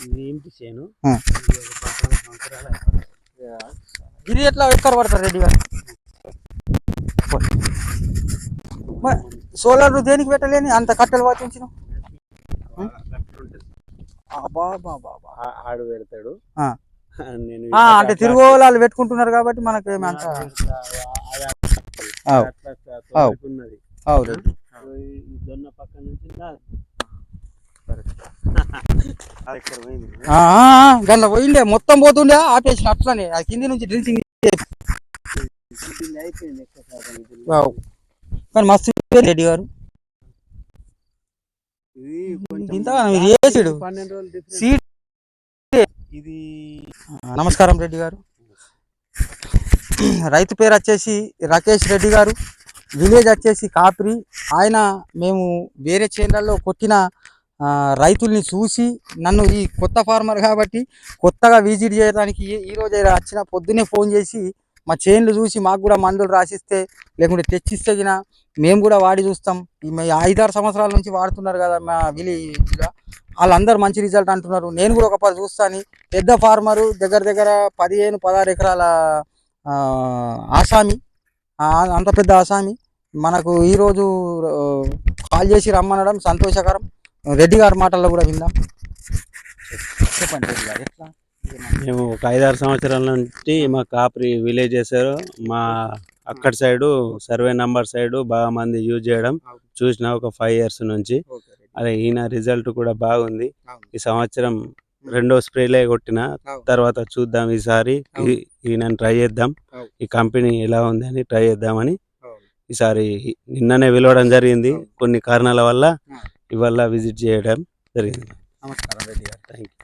ఇది ఇంటి చేను ఇది ఎట్లా ఎక్కడ పడతారు రెడ్డి గారు? సోలార్ దేనికి పెట్టలేని అంత కట్టెలు వాటించిన ఆడు పెడతాడు. నేను అంటే తిరుగులాలు పెట్టుకుంటున్నారు కాబట్టి మనకి అంత ఉన్నది. జొన్న పక్క నుంచి గల్ల పోయిండే మొత్తం పోతుండే ఆపేసిన అట్లనే ఆ కింది నుంచి డ్రిల్సింగ్ అయిపోయింది. కానీ మస్తు రెడ్డి గారు వేసాడు 12 రోజులు సీట్. ఇది నమస్కారం రెడ్డి గారు. రైతు పేరు వచ్చేసి రాకేష్ రెడ్డి గారు, విలేజ్ వచ్చేసి కాప్రి. ఆయన మేము వేరే చేన్లలో కొట్టిన రైతుల్ని చూసి నన్ను ఈ కొత్త ఫార్మర్ కాబట్టి కొత్తగా విజిట్ చేయడానికి ఈరోజు వచ్చిన పొద్దునే ఫోన్ చేసి మా చేన్లు చూసి మాకు కూడా మందులు రాసిస్తే లేకుంటే తెచ్చిస్తే గిన మేము కూడా వాడి చూస్తాం. 5-6 సంవత్సరాల నుంచి వాడుతున్నారు కదా మా విలేజ్లో, వాళ్ళందరూ మంచి రిజల్ట్ అంటున్నారు. నేను కూడా ఒక 10 చూస్తాను. పెద్ద ఫార్మరు దగ్గర 15-16 ఎకరాల ఆసామి, అంత పెద్ద ఆసామి మనకు ఈరోజు కాల్ చేసి రమ్మనడం సంతోషకరం. రెడ్డి గారి మాటల్లో కూడా విందాం. చెప్పండి రెడ్డి గారు, ఎట్లా? మేము ఒక 5-6 సంవత్సరాల నుంచి మా కాప్రి విలేజ్ చేశారు. మా అక్కడ సైడు సర్వే నంబర్ సైడు బాగా మంది యూజ్ చేయడం చూసిన ఒక 5 years నుంచి. అదే ఈయన రిజల్ట్ కూడా బాగుంది. ఈ సంవత్సరం 2వ స్ప్రేలే కొట్టిన తర్వాత చూద్దాం, ఈసారి ఈయన ట్రై చేద్దాం, ఈ కంపెనీ ఎలా ఉంది అని ట్రై చేద్దామని ఈసారి నిన్ననే పిలవడం జరిగింది. కొన్ని కారణాల వల్ల ఇవాళ విజిట్ చేయడం జరిగింది. నమస్కారం రెడ్డి గారు. Thank you.